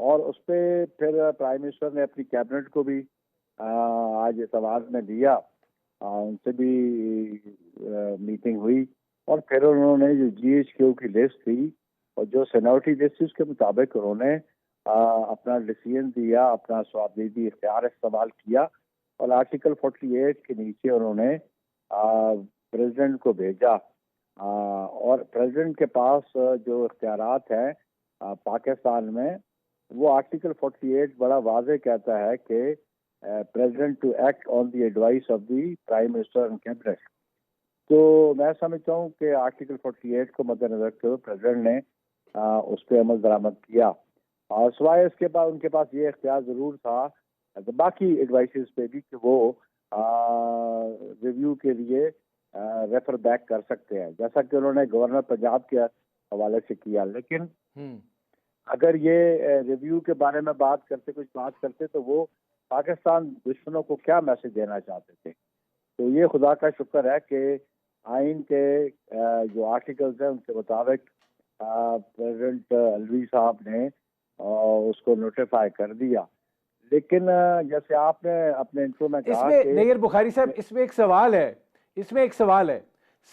اور اس پہ پھر پرائم منسٹر نے اپنی کیبنٹ کو بھی آج اعتماد میں لیا، ان سے بھی میٹنگ ہوئی، اور پھر انہوں نے جو جی ایچ کیو کی لسٹ تھی اور جو سینیورٹی لسٹ تھی اس کے مطابق انہوں نے اپنا ڈیسیژن دیا، اپنا سوابدیدی اختیار استعمال کیا، اور آرٹیکل 48 کے نیچے انہوں نے پریزیڈنٹ کو بھیجا، اور پریزیڈنٹ کے پاس جو اختیارات ہیں پاکستان میں، وہ آرٹیکل 48 بڑا واضح کہتا ہے کہ president to act on the advice of the prime minister and cabinet. تو میں سمجھتا ہوں کہ آرٹیکل 48 کو مد نظر رکھتے ہوئے پریزیڈنٹ نے اس پہ عمل درآمد کیا، اور سوائے اس کے بعد ان کے پاس یہ اختیار ضرور تھا باقی ایڈوائسز پہ بھی کہ وہ ریویو کے لیے ریفر بیک کر سکتے ہیں، جیسا کہ انہوں نے گورنر پنجاب کے حوالے سے کیا۔ لیکن اگر یہ ریویو کے بارے میں کچھ بات کرتے تو وہ پاکستان دشمنوں کو کیا میسج دینا چاہتے تھے؟ تو یہ خدا کا شکر ہے کہ آئین کے جو آرٹیکلز ہیں ان کے مطابق پریزیڈنٹ الوی صاحب نے اس کو نوٹیفائی کر دیا۔ لیکن جیسے آپ نے اپنے انٹرو میں کہا کہ نیئر بخاری صاحب اس میں ایک سوال ہے،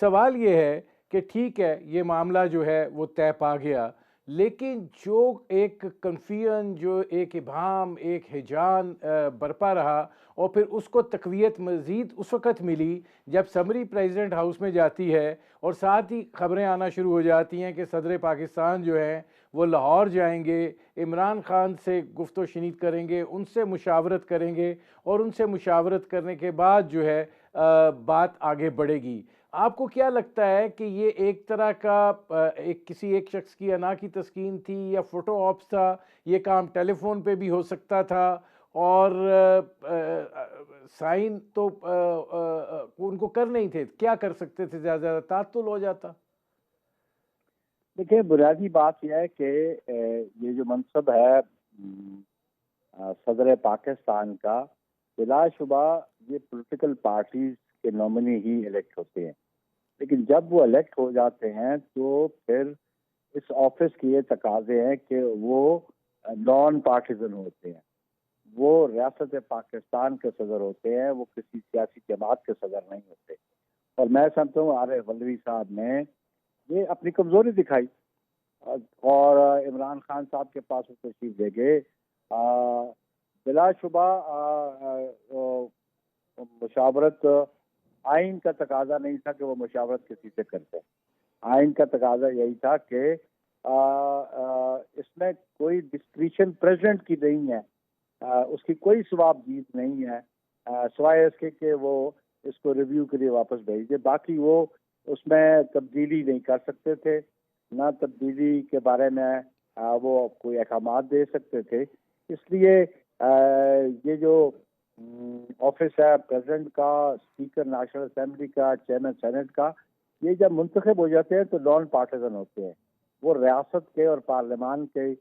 سوال یہ ہے کہ ٹھیک ہے یہ معاملہ جو ہے وہ طے پا گیا، لیکن جو ایک کنفیوژن، جو ایک ابہام، ایک ہیجان برپا رہا، اور پھر اس کو تقویت مزید اس وقت ملی جب سمری پریزیڈنٹ ہاؤس میں جاتی ہے، اور ساتھ ہی خبریں آنا شروع ہو جاتی ہیں کہ صدر پاکستان جو ہے وہ لاہور جائیں گے، عمران خان سے گفت و شنید کریں گے، ان سے مشاورت کریں گے، اور ان سے مشاورت کرنے کے بعد جو ہے بات آگے بڑھے گی۔ آپ کو کیا لگتا ہے کہ یہ ایک طرح کا کسی ایک شخص کی انا کی تسکین تھی، یا فوٹو آپس تھا؟ یہ کام ٹیلی فون پہ بھی ہو سکتا تھا، اور سائن تو ان کو کر نہیں تھے، کیا کر سکتے تھے؟ زیادہ زیادہ تعطل ہو جاتا۔ دیکھیں، بنیادی بات یہ ہے کہ یہ جو منصب ہے صدر پاکستان کا، بلا شبہ یہ پولیٹیکل پارٹیز کے نومنی ہی الیکٹ ہوتے ہیں، لیکن جب وہ الیکٹ ہو جاتے ہیں تو پھر اس آفس کے یہ تقاضے ہیں کہ وہ نان پارٹیزن ہوتے ہیں، وہ ریاست پاکستان کے صدر ہوتے ہیں، وہ کسی سیاسی جماعت کے صدر نہیں ہوتے۔ اور میں سمجھتا ہوں عارف علوی صاحب نے یہ اپنی کمزوری دکھائی، اور عمران خان صاحب کے پاس وہ تشریف لے گئے۔ بلا شبہ مشاورت آئین کا تقاضا نہیں تھا کہ وہ مشاورت کسی سے کرتے، آئین کا تقاضا یہی تھا کہ اس میں کوئی ڈسکریشن پریزیڈنٹ کی نہیں ہے، اس کی کوئی ثواب دید نہیں ہے، سوائے اس کے کہ وہ اس کو ریویو کے لیے واپس بھیج دے، باقی وہ اس میں تبدیلی نہیں کر سکتے تھے، نہ تبدیلی کے بارے میں وہ کوئی احکامات دے سکتے تھے۔ اس لیے یہ جو آفس ہے پریزیڈنٹ کا، اسپیکر نیشنل اسمبلی کا، چیئرمین سینٹ کا، یہ جب منتخب ہو جاتے ہیں تو نان پارٹیزن ہوتے ہیں، وہ ریاست کے اور پارلیمان کے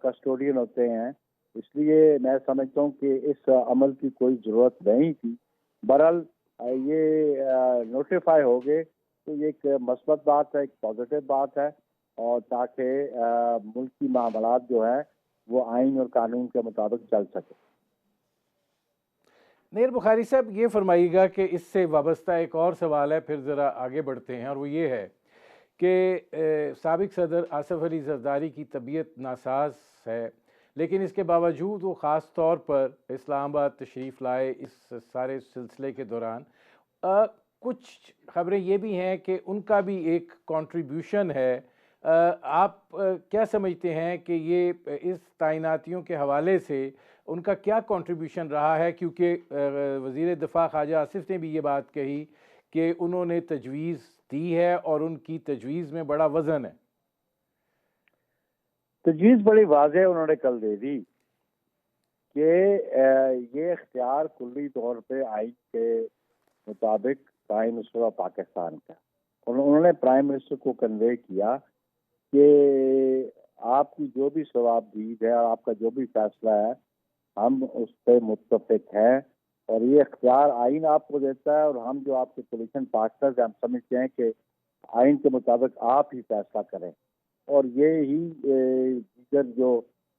کسٹوڈین ہوتے ہیں۔ اس لیے میں سمجھتا ہوں کہ اس عمل کی کوئی ضرورت نہیں تھی۔ بہرحال یہ نوٹیفائی ہو گئے تو یہ ایک مثبت بات ہے، ایک پازیٹیو بات ہے، اور تاکہ ملکی معاملات جو ہیں وہ آئین اور قانون کے مطابق چل سکے۔ نیر بخاری صاحب یہ فرمائیے گا کہ اس سے وابستہ ایک اور سوال ہے، پھر ذرا آگے بڑھتے ہیں، اور وہ یہ ہے کہ سابق صدر آصف علی زرداری کی طبیعت ناساز ہے، لیکن اس کے باوجود وہ خاص طور پر اسلام آباد تشریف لائے اس سارے سلسلے کے دوران۔ کچھ خبریں یہ بھی ہیں کہ ان کا بھی ایک کنٹریبیوشن ہے۔ آپ کیا سمجھتے ہیں کہ یہ اس تعیناتیوں کے حوالے سے ان کا کیا کنٹریبیوشن رہا ہے؟ کیونکہ وزیر دفاع خواجہ آصف نے بھی یہ بات کہی کہ انہوں نے تجویز دی ہے اور ان کی تجویز میں بڑا وزن ہے۔ تجویز بڑی واضح انہوں نے کل دے دی کہ یہ اختیار کلی طور پہ آئین کے مطابق پرائم منسٹر آف پاکستان کا۔ انہوں نے پرائم منسٹر کو کنوے کیا کہ آپ کی جو بھی ثوابدید ہے اور آپ کا جو بھی فیصلہ ہے ہم اس پہ متفق ہیں، اور یہ اختیار آئین آپ کو دیتا ہے، اور ہم جو آپ کے کولیشن پارٹنرز ہیں ہم سمجھتے ہیں کہ آئین کے مطابق آپ ہی فیصلہ کریں، اور یہ ہی دیگر جو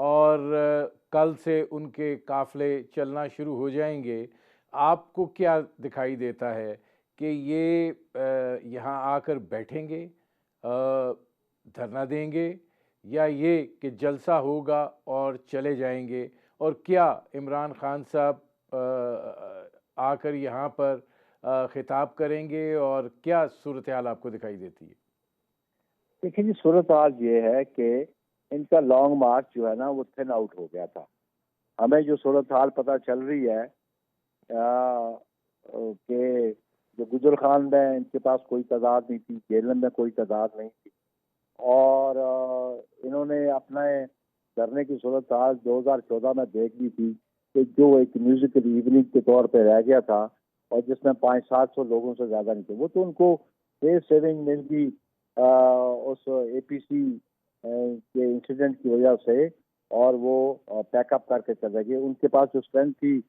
اور کل سے ان کے قافلے چلنا شروع ہو جائیں گے. آپ کو کیا دکھائی دیتا ہے کہ یہ یہاں آ کر بیٹھیں گے, دھرنا دیں گے, یا یہ کہ جلسہ ہوگا اور چلے جائیں گے؟ اور کیا عمران خان صاحب آ کر یہاں پر خطاب کریں گے, اور کیا صورتحال آپ کو دکھائی دیتی ہے؟ دیکھیں جی، صورتحال یہ ہے کہ ان کا لانگ مارچ جو ہے نا وہ تھن آؤٹ ہو گیا تھا. ہمیں جو صورتحال پتہ چل رہی ہے کہ جو گجر خان میں ان کے پاس کوئی تعداد نہیں تھی، جیلم میں کوئی تعداد نہیں تھی، اور انہوں نے اپنا دھرنے کی صورتحال 2014 میں دیکھ لی تھی کہ جو ایک میوزیکل ایوننگ کے طور پہ رہ گیا تھا اور جس میں 500-700 لوگوں سے زیادہ نہیں تھے، وہ تو ان کو فیس سیونگ مل گئی اس اے پی سی کے انسیڈنٹ کی وجہ سے، اور وہ پیک اپ کر کے چلے گئے. ان کے پاس جو اسٹرینتھ تھی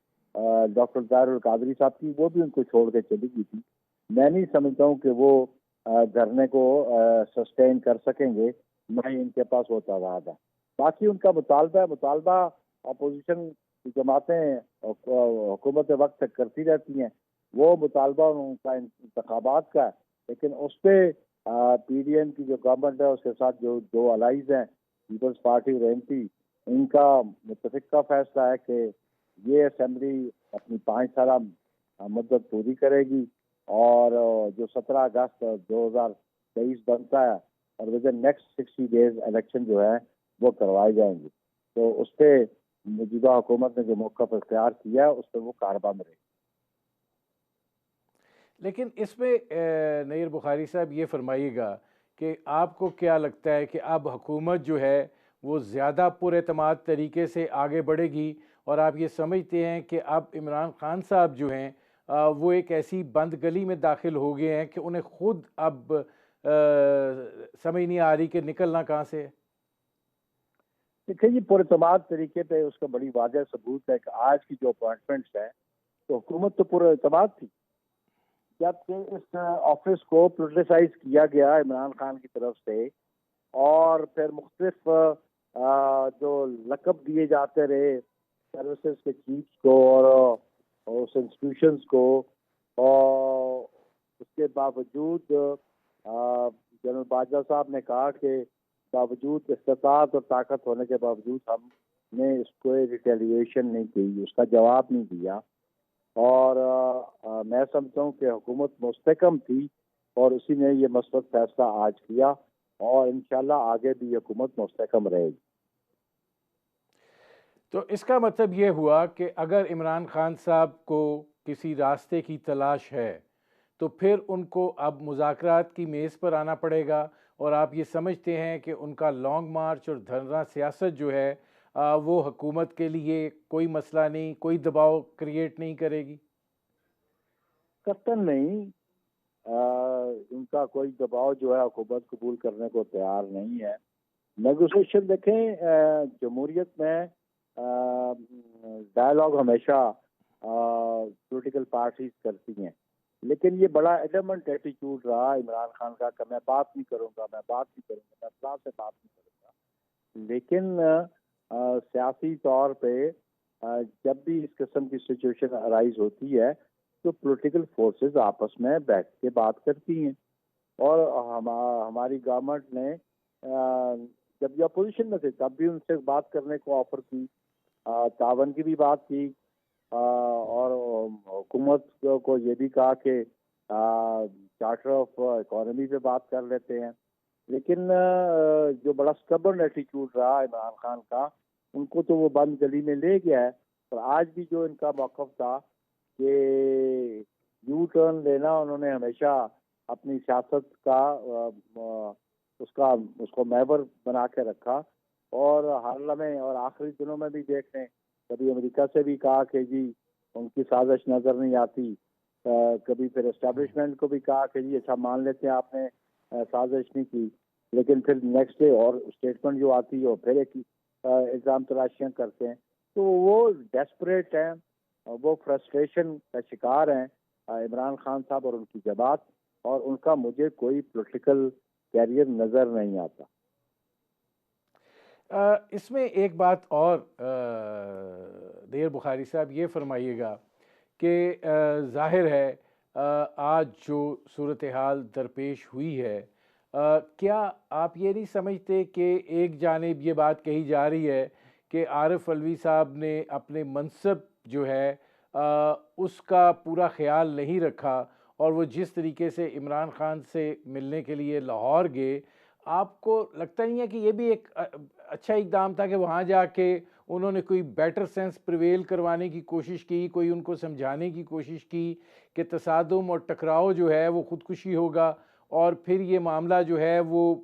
ڈاکٹر طاہر القادری صاحب کی، وہ بھی ان کو چھوڑ کے چلی گئی تھی. میں نہیں سمجھتا ہوں کہ وہ دھرنے کو سسٹین کر سکیں گے، نہ ہی ان کے پاس وہ تعداد ہے. باقی ان کا مطالبہ اپوزیشن کی جماعتیں حکومت وقت تک کرتی رہتی ہیں. وہ مطالبہ ان کا انتخابات کا ہے، لیکن اس پہ پی ڈی ایم کی جو گورنمنٹ ہے اس کے ساتھ جو الائز ہیں پیپلز پارٹی اور ایم پی، ان کا متفقہ فیصلہ ہے کہ یہ اسمبلی اپنی 5 سالہ مدت پوری کرے گی، اور جو 17 اگست 2023 بنتا ہے اور with in next 60 days election جو ہے وہ کروائے جائیں گے. تو اس پہ موجودہ حکومت نے جو موقف اختیار کیا ہے اس پہ وہ کارروائی میں رہے. لیکن اس میں نیر بخاری صاحب یہ فرمائیے گا کہ آپ کو کیا لگتا ہے کہ اب حکومت جو ہے وہ زیادہ پر اعتماد طریقے سے آگے بڑھے گی، اور آپ یہ سمجھتے ہیں کہ اب عمران خان صاحب جو ہیں وہ ایک ایسی بند گلی میں داخل ہو گئے ہیں کہ انہیں خود اب سمجھ نہیں آ رہی کہ نکلنا کہاں سے ہے؟ دیکھیں جی، پر اعتماد طریقے پہ اس کا بڑی واضح ثبوت ہے کہ آج کی جو اپوائنٹمنٹس ہیں تو حکومت تو پر اعتماد تھی. جب کہ اس آفس کو پولیٹیسائز کیا گیا عمران خان کی طرف سے، اور پھر مختلف جو لقب دیے جاتے رہے سروسز کے چیفس کو اور اس انسٹیٹیوشنز کو، اور اس کے باوجود جنرل باجوہ صاحب نے کہا کہ باوجود استطاعت اور طاقت ہونے کے باوجود ہم نے اس کو ریٹیلیشن نہیں کی، اس کا جواب نہیں دیا. اور میں سمجھتا ہوں کہ حکومت مستحکم تھی اور اسی نے یہ مثبت فیصلہ آج کیا، اور انشاءاللہ آگے بھی حکومت مستحکم رہے گی. تو اس کا مطلب یہ ہوا کہ اگر عمران خان صاحب کو کسی راستے کی تلاش ہے تو پھر ان کو اب مذاکرات کی میز پر آنا پڑے گا، اور آپ یہ سمجھتے ہیں کہ ان کا لانگ مارچ اور دھرنا سیاست جو ہے وہ حکومت کے لیے کوئی مسئلہ نہیں، کوئی دباؤ کریٹ نہیں کرے گی؟ قطعاً نہیں. ان کا کوئی دباؤ جو ہے حکومت قبول کرنے کو تیار نہیں ہے. نیگوسیشن دیکھیں، جمہوریت میں ڈائلاگ ہمیشہ پولیٹیکل پارٹیز کرتی ہیں، لیکن یہ بڑا ایڈمنٹ ایٹیچیوڈ رہا عمران خان کا کہ میں بات نہیں کروں گا، میں اطلاع سے بات نہیں کروں گا. لیکن سیاسی طور پہ جب بھی اس قسم کی سچویشن ارائز ہوتی ہے تو پولیٹیکل فورسز آپس میں بیٹھ کے بات کرتی ہیں، اور ہماری گورنمنٹ نے جب یہ اپوزیشن میں تھے تب بھی ان سے بات کرنے کو آفر کی، تعاون کی بھی بات کی، اور حکومت کو یہ بھی کہا کہ چارٹر آف اکانومی پہ بات کر لیتے ہیں. لیکن جو بڑا سٹبرن ایٹیچیوڈ رہا عمران خان کا، ان کو تو وہ بند گلی میں لے گیا ہے. اور آج بھی جو ان کا موقف تھا کہ یو ٹرن لینا، انہوں نے ہمیشہ اپنی سیاست کا اس کو محور بنا کے رکھا، اور ہر لمحے اور آخری دنوں میں بھی دیکھ لیں، کبھی امریکہ سے بھی کہا کہ جی ان کی سازش نظر نہیں آتی، کبھی پھر اسٹیبلشمنٹ کو بھی کہا کہ جی اچھا مان لیتے ہیں آپ نے سازش نہیں کی، لیکن پھر نیکسٹ ڈے اور اسٹیٹمنٹ جو آتی ہے اور پھر ایک الزام تراشیاں کرتے ہیں. تو وہ ڈیسپریٹ ہیں، وہ فرسٹریشن کا شکار ہیں عمران خان صاحب اور ان کی جماعت، اور ان کا مجھے کوئی پولیٹیکل کیریئر نظر نہیں آتا. اس میں ایک بات اور دیر بخاری صاحب یہ فرمائیے گا کہ ظاہر ہے آج جو صورتحال درپیش ہوئی ہے، کیا آپ یہ نہیں سمجھتے کہ ایک جانب یہ بات کہی جا رہی ہے کہ عارف علوی صاحب نے اپنے منصب جو ہے اس کا پورا خیال نہیں رکھا، اور وہ جس طریقے سے عمران خان سے ملنے کے لیے لاہور گئے، آپ کو لگتا نہیں ہے کہ یہ بھی ایک اچھا اقدام تھا کہ وہاں جا کے انہوں نے کوئی بیٹر سینس پریویل کروانے کی کوشش کی، کوئی ان کو سمجھانے کی کوشش کی کہ تصادم اور ٹکراؤ جو ہے وہ خودکشی ہوگا، اور پھر یہ معاملہ جو ہے وہ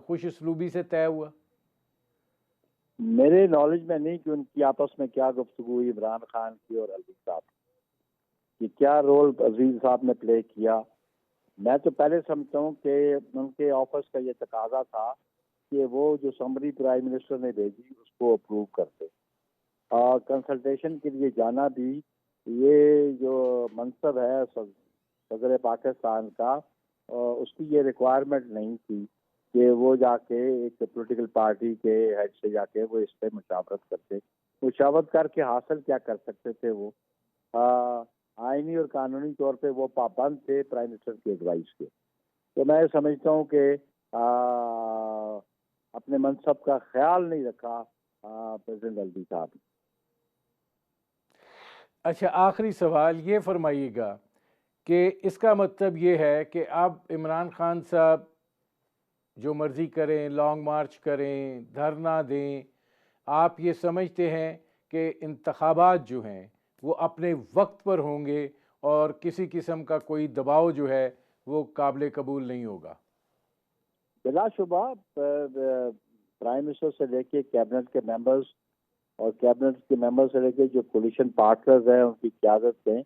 خوش اسلوبی سے طے ہوا؟ میرے نالج میں نہیں کہ ان کی آپس میں کیا گفتگو ہوئی عمران خان کی اور عزیز صاحب کی، کیا رول عزیز صاحب نے پلے کیا. میں تو پہلے سمجھتا ہوں کہ ان کے آفس کا یہ تقاضا تھا کہ وہ جو سمری پرائم منسٹر نے بھیجی اس کو اپروو کرتے، اور کنسلٹیشن کے لیے جانا بھی، یہ جو منصب ہے صدر پاکستان کا، اس کی یہ ریکوائرمنٹ نہیں تھی کہ وہ جا کے ایک پولیٹیکل پارٹی کے ہیڈ سے جا کے وہ اس پہ مشاورت کرتے. مشاورت کر کے حاصل کیا کر سکتے تھے؟ وہ آئینی اور قانونی طور پہ وہ پابند تھے پرائم منسٹر کی ایڈوائس کے. تو میں سمجھتا ہوں کہ اپنے منصب کا خیال نہیں رکھا پریزیڈنٹ الوی صاحب نے. اچھا، آخری سوال یہ فرمائیے گا کہ اس کا مطلب یہ ہے کہ اب عمران خان صاحب جو مرضی کریں، لانگ مارچ کریں، دھرنا دیں، آپ یہ سمجھتے ہیں کہ انتخابات جو ہیں وہ اپنے وقت پر ہوں گے اور کسی قسم کا کوئی دباؤ جو ہے وہ قابل قبول نہیں ہوگا؟ بلا شبہ پرائم منسٹر سے لے کے کیبنٹ کے ممبرز اور کیبنٹ کے ممبر سے لے کے جو کولیشن پارٹنرز ہیں ان کی قیادت میں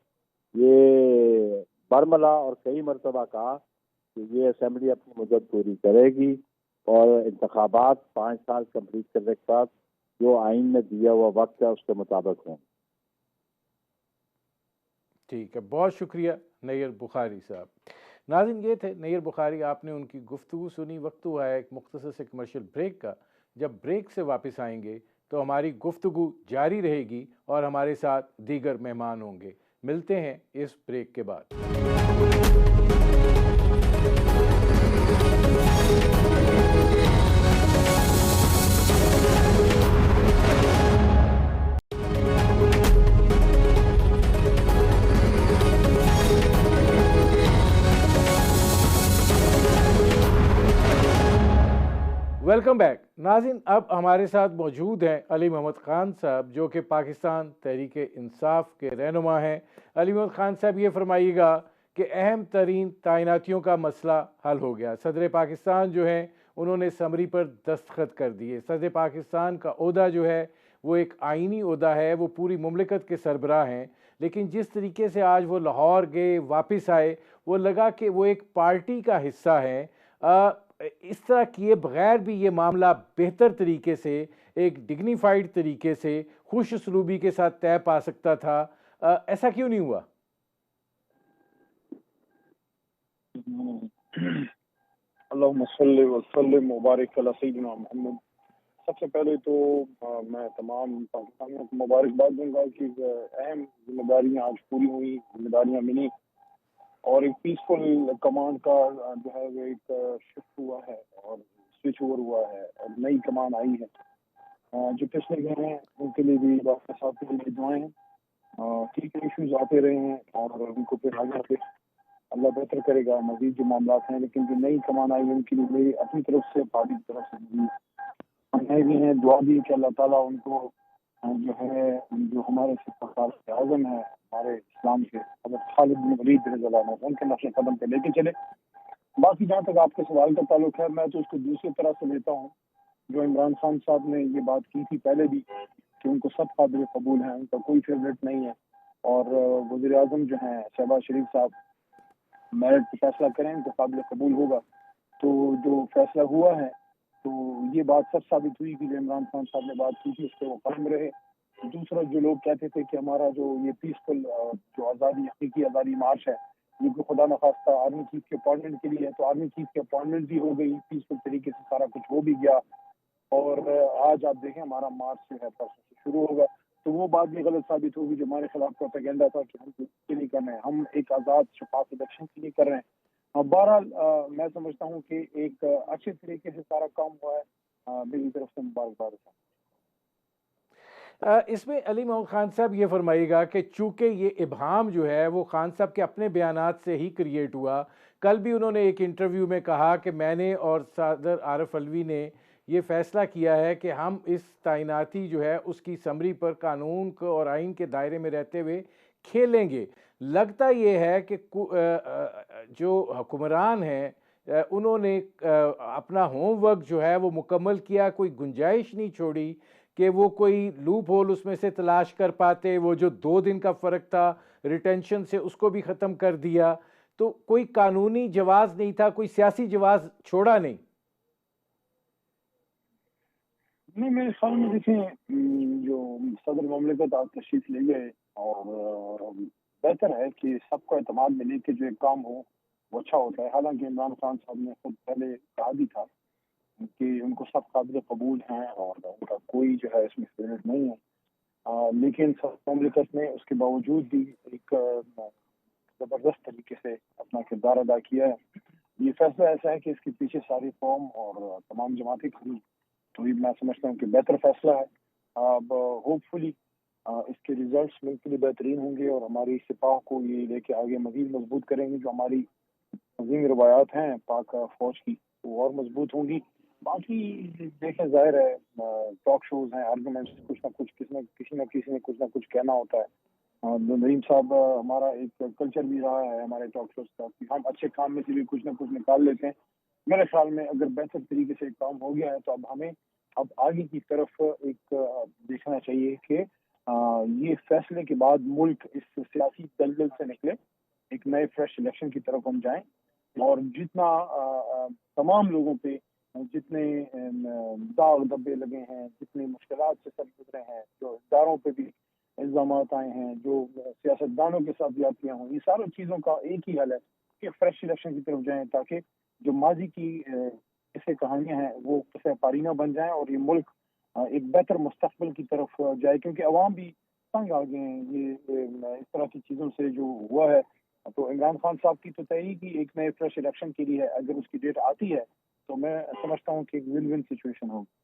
یہ برملا اور کئی مرتبہ کہا کہ یہ اسمبلی اپنی مدت پوری کرے گی اور انتخابات 5 سال کمپلیٹ کرنے کے بعد جو آئین میں دیا ہوا وقت ہے اس کے مطابق ہوں. ٹھیک ہے، بہت شکریہ نیر بخاری صاحب. ناظرین، یہ تھے نیر بخاری. آپ نے ان کی گفتگو سنی. وقت ہوا ہے ایک مختصر سے کمرشل بریک کا. جب بریک سے واپس آئیں گے تو ہماری گفتگو جاری رہے گی اور ہمارے ساتھ دیگر مہمان ہوں گے. ملتے ہیں اس بریک کے بعد. Welcome back. ناظرین، اب ہمارے ساتھ موجود ہیں علی محمد خان صاحب جو کہ پاکستان تحریک انصاف کے رہنما ہیں. علی محمد خان صاحب، یہ فرمائیے گا کہ اہم ترین تعیناتیوں کا مسئلہ حل ہو گیا. صدر پاکستان جو ہیں انہوں نے سمری پر دستخط کر دیے. صدر پاکستان کا عہدہ جو ہے وہ ایک آئینی عہدہ ہے، وہ پوری مملکت کے سربراہ ہیں. لیکن جس طریقے سے آج وہ لاہور گئے، واپس آئے، وہ لگا کہ وہ ایک پارٹی کا حصہ ہیں. اس طرح کیے بغیر بھی یہ معاملہ بہتر طریقے سے، ایک ڈگنیفائیڈ طریقے سے، خوش اسلوبی کے ساتھ طے پا سکتا تھا. ایسا کیوں نہیں ہوا؟ اللہم صلی وسلم مبارک علی سیدنا محمد. سب سے پہلے تو میں تمام پاکستانیوں کو مبارکباد دوں گا کہ اہم ذمہ داریاں آج پوری ہوئی، ذمہ داریاں ملی، اور ایک پیسفل کمانڈ کا جو ہے وہ ایک شفٹ ہوا ہے اور سوئچ اوور ہوا ہے اور نئی کمان آئی ہے. جو پچھلے گئے ہیں ان کے لیے بھی ڈاکٹر صاحب کے لیے دعائیں ہیں. ٹھیک ہے، ایشوز آتے رہے ہیں اور ان کو پھر آگے پہ اللہ بہتر کرے گا. مزید جو معاملات ہیں، لیکن جو نئی کمان آئی ان کے لیے میری اپنی طرف سے، پارٹی کی طرف سے بھی ہیں دعا دی کہ اللہ تعالیٰ ان کو جو ہے جو ہمارے فاروق اعظم ہے ہمارے اسلام کے، حضرت خالد بن ولید رضی اللہ عنہ، ان کے نقش قدم پہ لے کے چلے. باقی جہاں تک آپ کے سوال کا تعلق ہے، میں تو اس کو دوسری طرح سے لیتا ہوں. جو عمران خان صاحب نے یہ بات کی تھی پہلے بھی کہ ان کو سب قابل قبول ہیں، ان کا کوئی فیوریٹ نہیں ہے، اور وزیر اعظم جو ہیں شہباز شریف صاحب میرٹ پہ فیصلہ کریں ان کو قابل قبول ہوگا. تو جو فیصلہ ہوا ہے تو یہ بات سب ثابت ہوئی کہ جو عمران خان صاحب نے بات کی تھی اس پہ وہ قائم رہے. دوسرا، جو لوگ کہتے تھے کہ ہمارا جو یہ پیسفل جو آزادی، حقیقی آزادی مارچ ہے یہ کو خدا نخواستہ آرمی چیف کے اپائنٹمنٹ کے لیے ہے، تو آرمی چیف کے اپائنٹمنٹ بھی ہو گئی پیسفل طریقے سے، سارا کچھ ہو بھی گیا. اور آج آپ دیکھیں ہمارا مارچ جو ہے پرسوں سے شروع ہوگا، تو وہ بات بھی غلط ثابت ہوگی جو ہمارے خلاف پروپیگنڈا تھا کہ ہم کچھ نہیں کر رہے ہیں، ہم ایک آزاد شفاف الیکشن کے لیے کر رہے ہیں۔ بہرحال میں سمجھتا ہوں کہ ایک اچھے طریقے سے سارا کام ہوا ہے، میری طرف سے مبارکباد ہے۔ اس میں علی محمد خان صاحب یہ فرمائیے گا کہ چونکہ یہ ابہام جو ہے وہ خان صاحب کے اپنے بیانات سے ہی کریٹ ہوا، کل بھی انہوں نے ایک انٹرویو میں کہا کہ میں نے اور صدر عارف علوی نے یہ فیصلہ کیا ہے کہ ہم اس تعیناتی جو ہے اس کی سمری پر قانون کو اور آئین کے دائرے میں رہتے ہوئے کھیلیں گے۔ لگتا یہ ہے کہ جو حکمران ہیں انہوں نے اپنا ہوم ورک جو ہے وہ مکمل کیا، کوئی گنجائش نہیں چھوڑی کہ وہ کوئی لوپ ہول اس میں سے تلاش کر پاتے، وہ جو 2 دن کا فرق تھا ریٹینشن سے اس کو بھی ختم کر دیا، تو کوئی قانونی جواز نہیں تھا، کوئی سیاسی جواز چھوڑا نہیں۔ نہیں، میرے خیال میں دیکھیں جو صدر مملکت آج تشریف لے گئے، اور بہتر ہے کہ سب کو اعتماد میں لے کے جو ایک کام ہو وہ اچھا ہوتا ہے۔ حالانکہ عمران خان صاحب نے خود پہلے کہا بھی تھا کہ ان کو سب قابل قبول ہیں اور ان کا کوئی جو ہے اس میں فیورٹ نہیں ہے، لیکن صدر مملکت نے اس کے باوجود بھی ایک زبردست طریقے سے اپنا کردار ادا کیا ہے۔ یہ فیصلہ ایسا ہے کہ اس کے پیچھے ساری قوم اور تمام جماعتیں کھڑی، تو یہ میں سمجھتا ہوں کہ بہتر فیصلہ ہے۔ اب ہوپ فلی اس کے ریزلٹس بالکل بہترین ہوں گے اور ہماری سپاہ کو یہ لے کے آگے مزید مضبوط کریں گے۔ جو ہماری عظیم روایات ہیں پاک فوج کی وہ اور مضبوط ہوں گی۔ باقی دیکھیں ظاہر ہے ٹاک شوز ہیں، آرگومنٹس، کچھ نہ کچھ کسی نہ کچھ نہ کچھ کہنا ہوتا ہے۔ نعیم صاحب، ہمارا ایک کلچر بھی رہا ہے ہمارے ٹاک شوز کا کہ ہم اچھے کام میں سے بھی کچھ نہ کچھ نکال لیتے ہیں۔ میرے خیال میں اگر بہتر طریقے سے کام ہو گیا ہے تو اب ہمیں آگے کی طرف ایک دیکھنا چاہیے کہ یہ فیصلے کے بعد ملک اس سیاسی دلدل سے نکلے، ایک نئے فریش الیکشن کی طرف ہم جائیں، اور جتنا تمام لوگوں پہ جتنے داغ دبے لگے ہیں، جتنی مشکلات سے سب گزرے ہیں، جو اداروں پہ بھی الزامات آئے ہیں، جو سیاستدانوں کے ساتھ زیادتیاں ہوں، یہ ساری چیزوں کا ایک ہی حل ہے کہ فریش الیکشن کی طرف جائیں، تاکہ جو ماضی کی قصے کہانیاں ہیں وہ قصہ پاری نہ بن جائیں اور یہ ملک ایک بہتر مستقبل کی طرف جائے، کیونکہ عوام بھی تنگ آ گئے ہیں یہ اس طرح کی چیزوں سے جو ہوا ہے۔ تو عمران خان صاحب کی تو تحریک کی ایک نئے فریش الیکشن کے لیے ہے، اگر اس کی ڈیٹ آتی ہے تو میں سمجھتا ہوں کہ ایک ون ون سچویشن ہوگی۔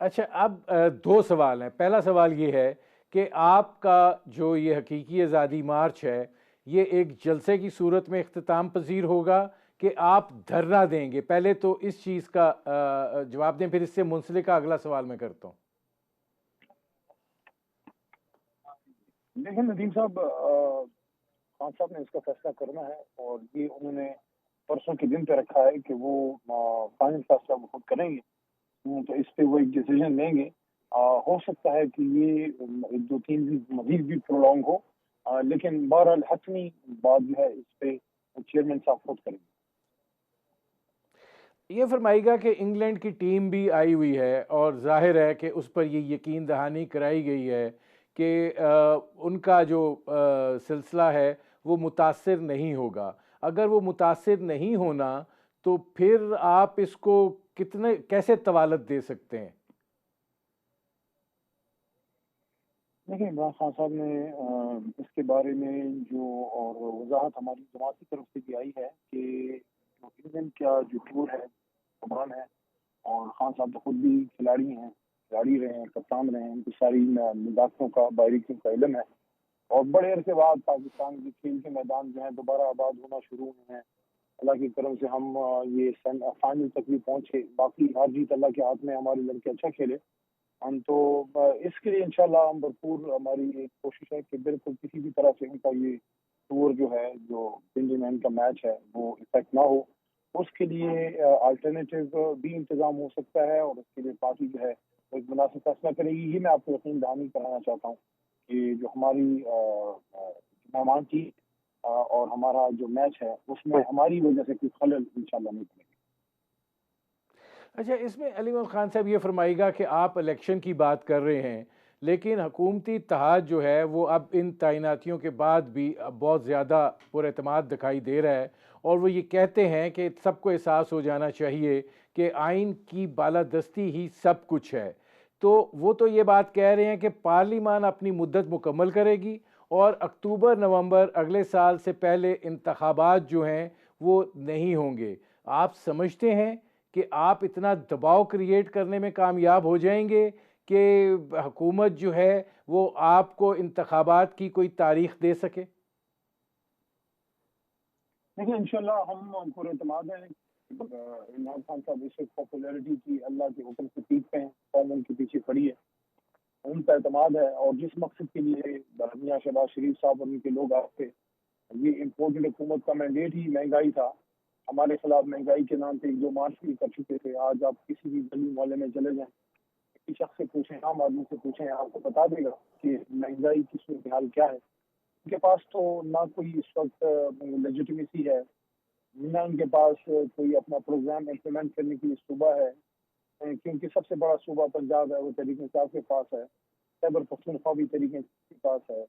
اچھا، اب 2 سوال ہیں۔ پہلا سوال یہ ہے کہ آپ کا جو یہ حقیقی آزادی مارچ ہے یہ ایک جلسے کی صورت میں اختتام پذیر ہوگا کہ آپ دھرنا دیں گے؟ پہلے تو اس چیز کا جواب دیں، پھر اس سے منسلک اگلا سوال میں کرتا ہوں۔ دیکھیں ندیم صاحب، خان صاحب نے اس کا فیصلہ کرنا ہے اور یہ انہوں نے پرسوں کے دن پہ رکھا ہے کہ وہ فائنل فیصلہ وہ خود کریں گے، تو اس پہ وہ ایک ڈیسیژن لیں گے۔ ہو سکتا ہے کہ یہ 2-3 بھی مزید بھی پرولونگ ہو، لیکن بہرحال حتمی بات جو ہے اس پہ چیئرمین صاحب خود کریں گے۔ یہ فرمائے گا کہ انگلینڈ کی ٹیم بھی آئی ہوئی ہے اور ظاہر ہے کہ اس پر یہ یقین دہانی کرائی گئی ہے کہ ان کا جو سلسلہ ہے وہ متاثر نہیں ہوگا۔ اگر وہ متاثر نہیں ہونا تو پھر آپ اس کو کیسے طوالت دے سکتے ہیں؟ دیکھیں عمران خان صاحب نے اس کے بارے میں جو اور وضاحت ہماری جماعت کی طرف سے بھی آئی ہے کہ جو انگلینڈ کا جو ٹور ہے عمان ہے، اور خان صاحب تو خود بھی کھلاڑی رہے ہیں، کپتان رہے ہیں، ان کی ساری مداخلوں کا باریکیوں کا علم ہے، اور بڑے عرصے بعد پاکستان کے کھیل کے میدان جو ہیں دوبارہ آباد ہونا شروع ہوئے ہیں۔ اللہ کی کرم سے ہم یہ فائنل تک بھی پہنچے، باقی ہار جیت اللہ کے ہاتھ میں، ہمارے لڑکے اچھا کھیلے ہم تو اس کے لیے انشاءاللہ ہم بھرپور، ہماری ایک کوشش ہے کہ بالکل کسی بھی طرح سے ان کا یہ ٹور جو ہے، جو انگلینڈ کا میچ ہے، وہ افیکٹ نہ ہو۔ اس کے لیے الٹرنیٹیو بھی انتظام ہو سکتا ہے، اور اس کے لیے پارٹی جو ہے وہ ایک مناسب فیصلہ کرے گی۔ یہ میں آپ کو یقین دہانی کرانا چاہتا ہوں کہ جو ہماری مہمان کی اور ہمارا جو میچ ہے اس میں ہماری وجہ سے کوئی خلل انشاءاللہ نہیں پڑے گی۔ اچھا، اس میں علی محمد خان صاحب یہ فرمائے گا کہ آپ الیکشن کی بات کر رہے ہیں، لیکن حکومتی اتحاد جو ہے وہ اب ان تعیناتیوں کے بعد بھی بہت زیادہ پر اعتماد دکھائی دے رہا ہے، اور وہ یہ کہتے ہیں کہ سب کو احساس ہو جانا چاہیے کہ آئین کی بالادستی ہی سب کچھ ہے، تو وہ تو یہ بات کہہ رہے ہیں کہ پارلیمان اپنی مدت مکمل کرے گی اور اکتوبر نومبر اگلے سال سے پہلے انتخابات جو ہیں وہ نہیں ہوں گے۔ آپ سمجھتے ہیں کہ آپ اتنا دباؤ کریٹ کرنے میں کامیاب ہو جائیں گے کہ حکومت جو ہے وہ آپ کو انتخابات کی کوئی تاریخ دے سکے؟ دیکھیں انشاءاللہ ہم پر اعتماد ہے۔ عمران خان صاحب اس وقت پاپولیرٹی کی اللہ کے حکم سے پیک پہ ہیں، قوم ان کے پیچھے کھڑی ہے، ان کا اعتماد ہے، اور جس مقصد کے لیے میاں شہباز شریف صاحب اور ان کے لوگ آپ تھے، یہ امپورٹڈ حکومت کا مینڈیٹ ہی مہنگائی تھا۔ ہمارے خلاف مہنگائی کے نام پہ جو مارچ بھی کر چکے تھے، آج آپ کسی بھی گلی محلے میں چلے جائیں، کسی شخص سے پوچھیں، عام آدمی سے پوچھیں، آپ کو بتا دے گا کہ مہنگائی کی صورتحال کیا ہے۔ ان کے پاس تو نہ کوئی اس وقت لیجیٹمیسی ہے، نہ ان کے پاس کوئی اپنا پروگرام امپلیمنٹ کرنے کی صوبہ ہے، کیونکہ سب سے بڑا صوبہ پنجاب ہے، وہ تحریک انصاف کے پاس ہے، خیبر پختونخوا بھی تحریک انصاف کے پاس ہے،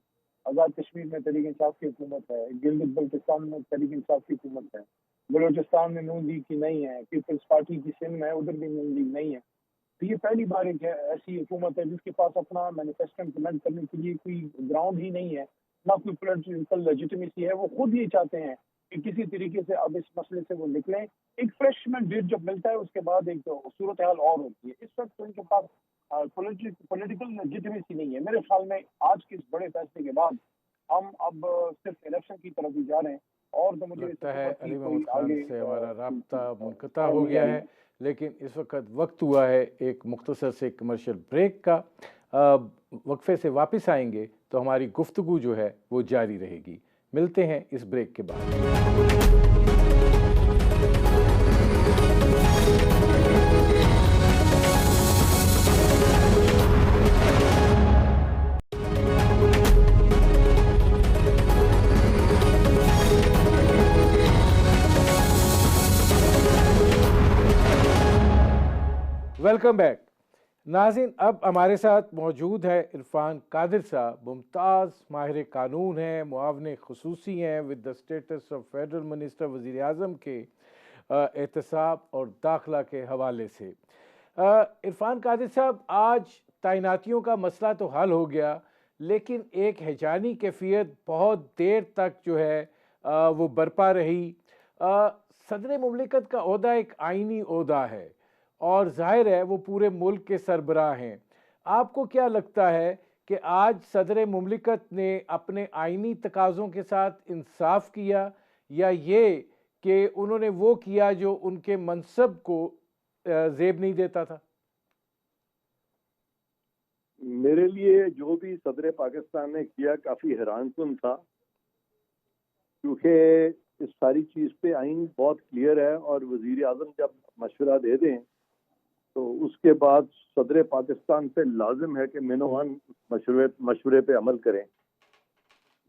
آزاد کشمیر میں تحریک انصاف کی حکومت ہے، گلگت بلتستان میں تحریک انصاف کی حکومت ہے، بلوچستان میں نون لیگ کی نہیں ہے، پیپلز پارٹی کی سندھ میں ادھر بھی نون لیگ نہیں ہے۔ تو یہ پہلی بار ایک ایسی حکومت ہے جس کے پاس اپنا مینیفیسٹو امپلیمنٹ کرنے کے لیے کوئی گراؤنڈ ہی نہیں ہے، نہ کوئی پولیٹیکل لیجیٹمیسی ہے۔ وہ خود یہ چاہتے ہیں کہ کسی طریقے سے اب اس مسئلے سے وہ نکلیں۔ ایک فریش مینڈیٹ جب ملتا ہے اس کے بعد ایک صورتحال اور ہوتی ہے۔ اس وقت تو ان کے پاس پولیٹیکل لیجیٹمیسی نہیں ہے۔ میرے خیال میں آج کے اس بڑے فیصلے کے بعد ہم اب صرف الیکشن کی طرف ہی جا رہے ہیں، اور تو مجھے لگتا ہے علی محمد خان سے ہمارا رابطہ منقطع ہو گیا ہے، لیکن اس وقت ہوا ہے ایک مختصر سے کمرشل بریک کا۔ وقفے سے واپس آئیں گے تو ہماری گفتگو جو ہے وہ جاری رہے گی۔ ملتے ہیں اس بریک کے بعد۔ ویلکم بیک ناظرین، اب ہمارے ساتھ موجود ہے عرفان قادر صاحب، ممتاز ماہر قانون ہیں، معاون خصوصی ہیں with the status of federal minister, وزیر اعظم کے احتساب اور داخلہ کے حوالے سے۔ عرفان قادر صاحب، آج تعیناتیوں کا مسئلہ تو حل ہو گیا، لیکن ایک ہیجانی کیفیت بہت دیر تک جو ہے وہ برپا رہی۔ صدر مملکت کا عہدہ ایک آئینی عہدہ ہے اور ظاہر ہے وہ پورے ملک کے سربراہ ہیں۔ آپ کو کیا لگتا ہے کہ آج صدر مملکت نے اپنے آئینی تقاضوں کے ساتھ انصاف کیا، یا یہ کہ انہوں نے وہ کیا جو ان کے منصب کو زیب نہیں دیتا تھا؟ میرے لیے جو بھی صدر پاکستان نے کیا کافی حیران کن تھا، کیونکہ اس ساری چیز پہ آئین بہت کلیئر ہے، اور وزیر اعظم جب مشورہ دے دیں تو اس کے بعد صدر پاکستان پہ لازم ہے کہ مینوان مشورے پہ عمل کریں۔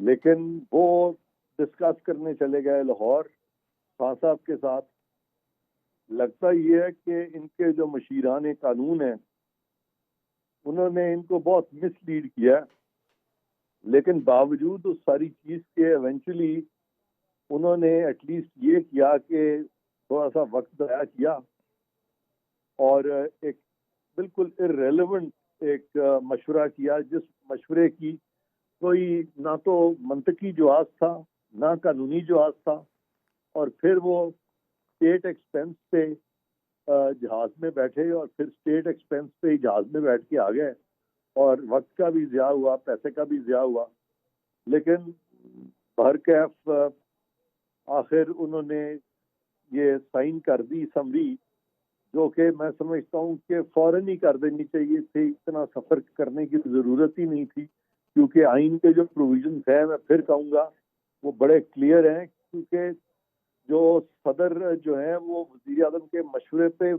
لیکن وہ ڈسکس کرنے چلے گئے لاہور خان صاحب کے ساتھ۔ لگتا یہ ہے کہ ان کے جو مشیران قانون ہیں انہوں نے ان کو بہت مس لیڈ کیا، لیکن باوجود اس ساری چیز کے ایونچولی انہوں نے ایٹ لیسٹ یہ کیا کہ تھوڑا سا وقت ضائع کیا، اور ایک بالکل ارریلیونٹ ایک مشورہ کیا، جس مشورے کی کوئی نہ تو منطقی جواز تھا نہ قانونی جواز تھا، اور پھر وہ اسٹیٹ ایکسپینس پہ جہاز میں بیٹھے، اور پھر اسٹیٹ ایکسپینس پہ جہاز میں بیٹھ کے آ گئے، اور وقت کا بھی ضیاع ہوا، پیسے کا بھی ضیاع ہوا۔ لیکن بہرکیف آخر انہوں نے یہ سائن کر دی سمری، جو کہ میں سمجھتا ہوں کہ فوراً ہی کر دینی چاہیے تھی، اتنا سفر کرنے کی ضرورت ہی نہیں تھی، کیونکہ آئین کے جو پروویژنس ہیں میں پھر کہوں گا وہ بڑے کلیئر ہیں، کیونکہ جو صدر جو ہیں وہ وزیر اعظم کے مشورے پہ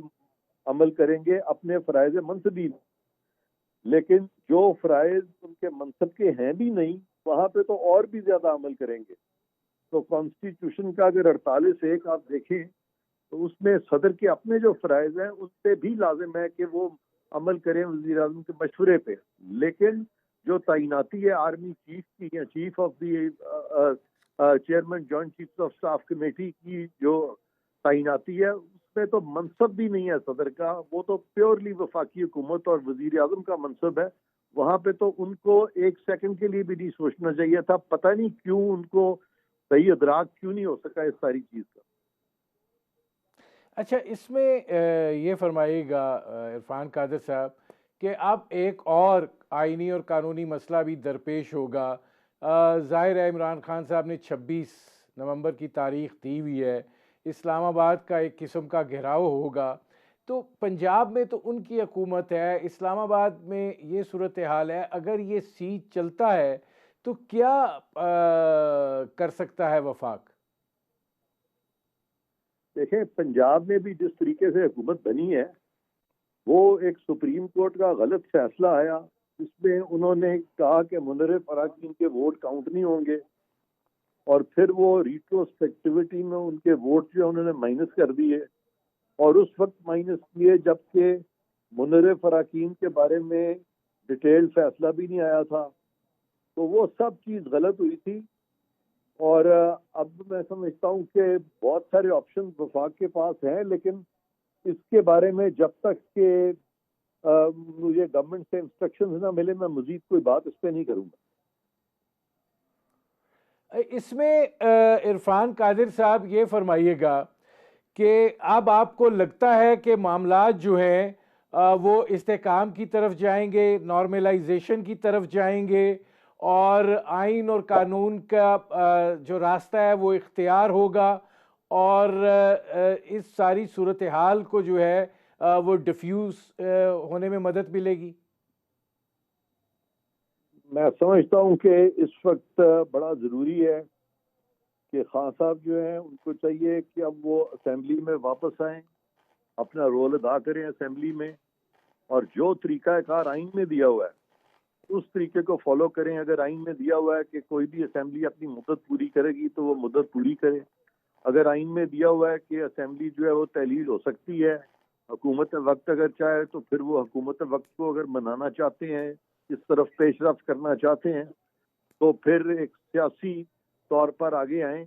عمل کریں گے اپنے فرائض منصبی میں، لیکن جو فرائض ان کے منصب کے ہیں بھی نہیں وہاں پہ تو اور بھی زیادہ عمل کریں گے۔ تو کانسٹیٹیوشن کا اگر 48(1) آپ دیکھیں تو اس میں صدر کے اپنے جو فرائض ہیں اس پہ بھی لازم ہے کہ وہ عمل کریں وزیر اعظم کے مشورے پہ، لیکن جو تعیناتی ہے آرمی چیف کی یا chief of the chairman joint chief of staff committee کی جو تعیناتی ہے، اس میں تو منصب بھی نہیں ہے صدر کا, وہ تو پیورلی وفاقی حکومت اور وزیر اعظم کا منصب ہے. وہاں پہ تو ان کو ایک سیکنڈ کے لیے بھی نہیں سوچنا چاہیے تھا. پتہ نہیں کیوں ان کو صحیح ادراک کیوں نہیں ہو سکا اس ساری چیز کا. اچھا, اس میں یہ فرمائیے گا عرفان قادر صاحب کہ اب ایک اور آئینی اور قانونی مسئلہ بھی درپیش ہوگا. ظاہر ہے عمران خان صاحب نے 26 نومبر کی تاریخ دی ہوئی ہے, اسلام آباد کا ایک قسم کا گھیراؤ ہوگا. تو پنجاب میں تو ان کی حکومت ہے, اسلام آباد میں یہ صورتحال ہے. اگر یہ سیج چلتا ہے تو کیا کر سکتا ہے وفاق؟ دیکھیں, پنجاب میں بھی جس طریقے سے حکومت بنی ہے, وہ ایک سپریم کورٹ کا غلط فیصلہ آیا جس میں انہوں نے کہا کہ منرف اراکین کے ووٹ کاؤنٹ نہیں ہوں گے, اور پھر وہ ریٹروسپیکٹیوٹی میں ان کے ووٹ جو انہوں نے مائنس کر دیے, اور اس وقت مائنس کیے جبکہ منرف اراکین کے بارے میں ڈیٹیل فیصلہ بھی نہیں آیا تھا. تو وہ سب چیز غلط ہوئی تھی. اور اب میں سمجھتا ہوں کہ بہت سارے آپشن وفاق کے پاس ہیں, لیکن اس کے بارے میں جب تک کہ مجھے گورنمنٹ سے انسٹرکشنز نہ ملے, میں مزید کوئی بات اس پہ نہیں کروں گا. اس میں عرفان قادر صاحب یہ فرمائیے گا کہ اب آپ کو لگتا ہے کہ معاملات جو ہیں وہ استحکام کی طرف جائیں گے, نارملائزیشن کی طرف جائیں گے, اور آئین اور قانون کا جو راستہ ہے وہ اختیار ہوگا, اور اس ساری صورتحال کو جو ہے وہ ڈیفیوز ہونے میں مدد ملے گی؟ میں سمجھتا ہوں کہ اس وقت بڑا ضروری ہے کہ خان صاحب جو ہیں ان کو چاہیے کہ اب وہ اسمبلی میں واپس آئیں, اپنا رول ادا کریں اسمبلی میں, اور جو طریقہ کار آئین میں دیا ہوا ہے اس طریقے کو فالو کریں. اگر آئین میں دیا ہوا ہے کہ کوئی بھی اسمبلی اپنی مدت پوری کرے گی تو وہ مدت پوری کرے. اگر آئین میں دیا ہوا ہے کہ اسمبلی جو ہے وہ تحلیل ہو سکتی ہے, حکومت وقت اگر چاہے تو پھر وہ حکومت وقت کو اگر منانا چاہتے ہیں, اس طرف پیش رفت کرنا چاہتے ہیں, تو پھر ایک سیاسی طور پر آگے آئیں.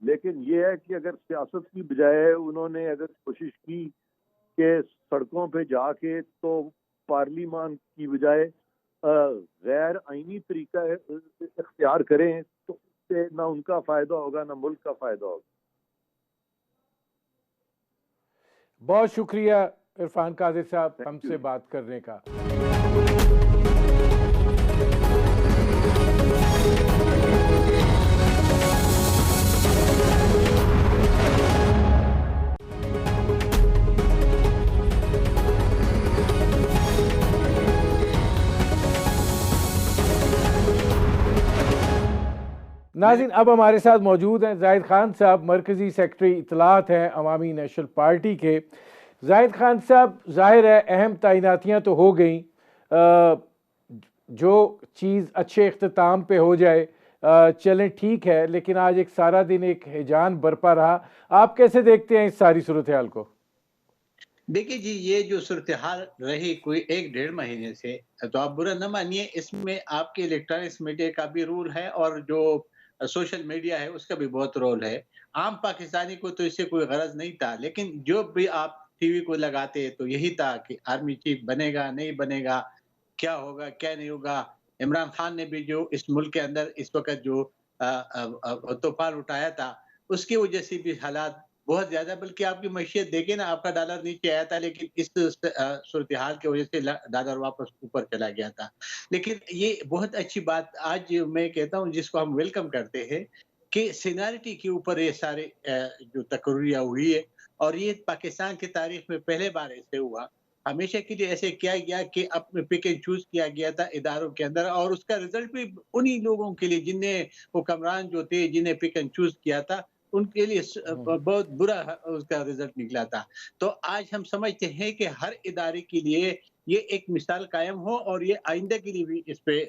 لیکن یہ ہے کہ اگر سیاست کی بجائے انہوں نے اگر کوشش کی کہ سڑکوں پہ جا کے تو پارلیمان کی بجائے غیر آئینی طریقہ اختیار کریں, تو اس سے نہ ان کا فائدہ ہوگا نہ ملک کا فائدہ ہوگا. بہت شکریہ عرفان قادر صاحب ہم سے بات کرنے کا. ناظرین, اب ہمارے ساتھ موجود ہیں زاہد خان صاحب, مرکزی سیکرٹری اطلاعات ہیں عوامی نیشنل پارٹی کے. زاہد خان صاحب, ظاہر ہے اہم تعیناتیاں تو ہو گئیں, جو چیز اچھے اختتام پہ ہو جائے چلیں ٹھیک ہے, لیکن آج ایک سارا دن ایک ہیجان برپا رہا. آپ کیسے دیکھتے ہیں اس ساری صورتحال کو؟ دیکھیے جی, یہ جو صورتحال رہی کوئی 1-1.5 مہینے سے, تو آپ برا نہ مانیے, اس میں آپ کے الیکٹرانکس میڈیا کا بھی رول ہے اور جو سوشل میڈیا ہے اس کا بھی بہت رول ہے. عام پاکستانی کو تو اس سے کوئی غرض نہیں تھا, لیکن جو بھی آپ ٹی وی کو لگاتے تو یہی تھا کہ آرمی چیف بنے گا نہیں بنے گا, کیا ہوگا کیا نہیں ہوگا. عمران خان نے بھی جو اس ملک کے اندر اس وقت جو طوفان اٹھایا تھا اس کی وجہ سے بھی حالات بہت زیادہ, بلکہ آپ کی معیشت دیکھیں نا, آپ کا ڈالر نیچے آیا تھا لیکن اس صورتحال کی وجہ سے ڈالر واپس اوپر چلا گیا تھا. لیکن یہ بہت اچھی بات آج میں کہتا ہوں جس کو ہم ویلکم کرتے ہیں کہ سینارٹی کے اوپر یہ سارے جو تقرریاں ہوئی ہے, اور یہ پاکستان کی تاریخ میں پہلے بار ایسے ہوا. ہمیشہ کے لیے ایسے کیا گیا کہ اپنے پک اینڈ چوز کیا گیا تھا اداروں کے اندر, اور اس کا رزلٹ بھی انہی لوگوں کے لیے جن نے حکمران جو تھے جنہیں پک اینڈ چوز کیا تھا ان کے لیے بہت برا اس کا رزلٹ نکلا تھا. تو آج ہم سمجھتے ہیں کہ ہر ادارے کے لیے یہ ایک مثال قائم ہو, اور یہ آئندہ کے لیے بھی اس پہ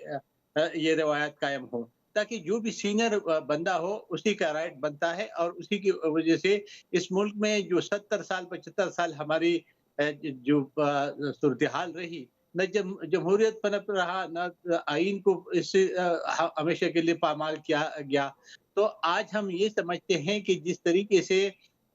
یہ روایت قائم ہو, تاکہ جو بھی سینئر بندہ ہو اسی کا رائٹ بنتا ہے. اور اسی کی وجہ سے اس ملک میں جو 70 سال 75 سال ہماری جو صورتحال رہی, نہ جمہوریت پنپ رہا, نہ آئین کو اس سے ہمیشہ کے لیے پامال کیا گیا. تو آج ہم یہ سمجھتے ہیں کہ جس طریقے سے